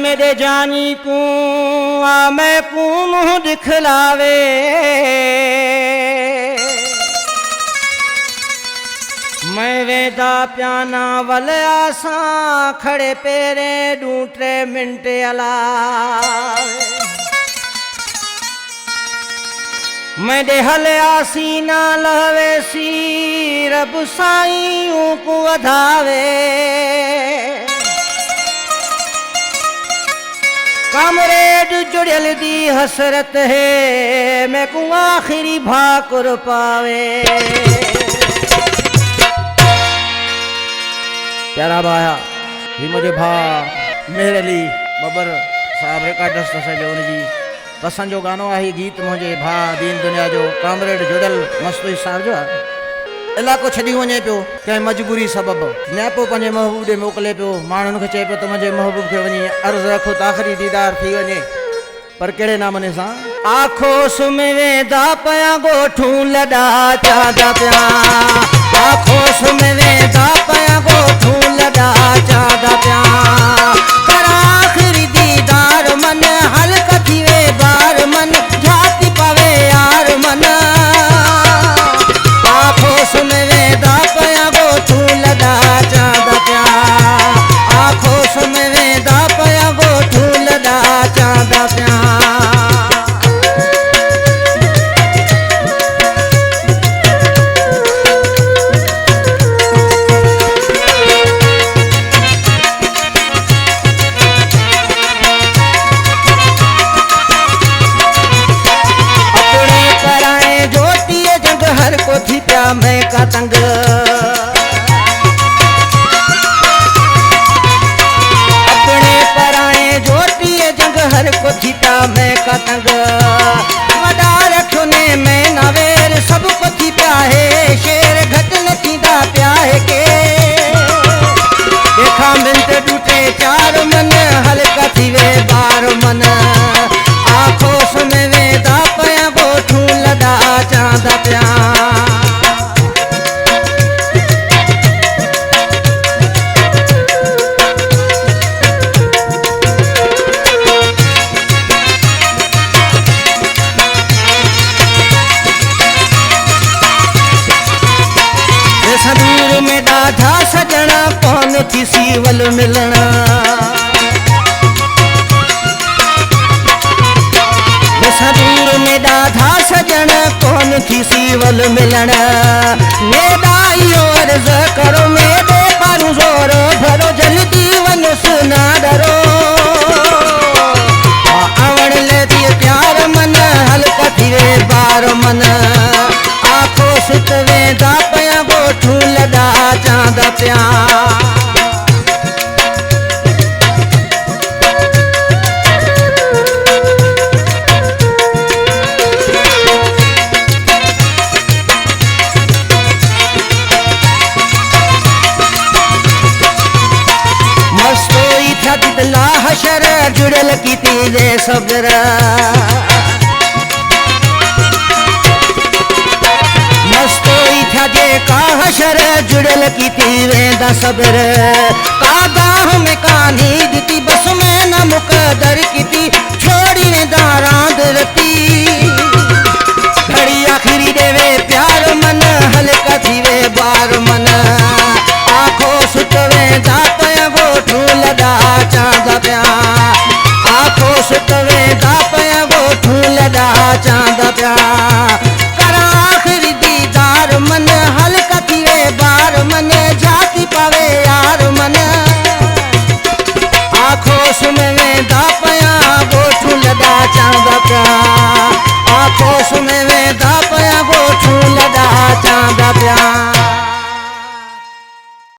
मेरे जानी को आ मैं को मुँह दिखलावे, मैं वेदा प्याना वल आसा खड़े पेरे डूटे मिनट अलावे, मैं देहल आसी ना लहवे सी रब साईं को वधावे, कामरेड जुड़ल दी हसरत है मैं को आखिरी भाकुर पावे। प्यारा भाया ही मुझे भा मेरे लिए बबर साहब रिकॉर्डर्स सजो जी पसंद जो गानो आहे गीत मुझे भा दीन दुनिया जो कामरेड जुड़ल मस्तु साहब जो इलाको छड़ी वने पियो कंहिं मजबूरी सबब न्यापो पंहिंजे महबूब ॾे मोकिले पियो, माण्हुनि खे चए पियो त मुंहिंजे महबूब खे वञी अर्ज़ रखो त आख़िरी दीदार थी वञे, पर कहिड़े नामने सां आखोस में वेंदा पिया ॻोठूं लॾा चांदा पिया, आखोस में वेंदा पिया ॻोठूं लॾा चांदा पिया, कर आख़िरी दीदार मन हल्क थी वे बार मन जाती पावे यार मन, आखोस में वेंदा पिया ॻोठूं लॾा चांदा पिया, आखोस में वेंदा पिया ॻोठूं लॾा चांदा पिया। अपने पराए ज्योतिए जंग हर को थी प्या मैं का तंग, अपने पराए ज्योतिए जंग हर को थी प्या मैं का तंग, वॾा रखने में नवेर सब को थी प्या है शेर घट न थींदा प्या है के, देखा मिंट टूटे चार मन हल्का थी वे बार मन, आखोस में वेंदा पिया ॻोठूं लॾा चांदा पिया। संदूर में ॾाढा सजणा कौन थी सीवल मिलना, संदूर में ॾाढा सजणा कौन थी सीवल मिलना, मेदाइयो अर्ज़ करो मेरे पारू ज़ोर भरो जल्दी वञो सुना डरो, आवण ले दिए प्यार मन हल्का थी वे बार मन, आखोस त वेंदा पिया ॻोठूं लॾा चांदा पिया। मस्तोई था दिला हशर जुड़ल की तीजे सब्र, मस्तोई था जे का हशर जुड़ल की थी वेंदा सब्र, कागाह में कान्ही दिती बस में न मुक़दर की थी छोड़ी वेंदा रांद रती, घड़ी आखिरी देवे प्यार मन हल्का थी वे बार मन, आखोस त वेंदा पिया ॻोठूं लॾा चांदा पिया, आखोस त वेंदा पिया ॻोठूं लॾा चांदा पिया, कर आखिरी दीदार मन हल्का थी वे बार मन जाती पावे यार मन, आखोस में वेंदा पिया ॻोठूं लॾा चांदा पिया, आखोस में वेंदा पिया ॻोठूं लॾा चांदा पिया।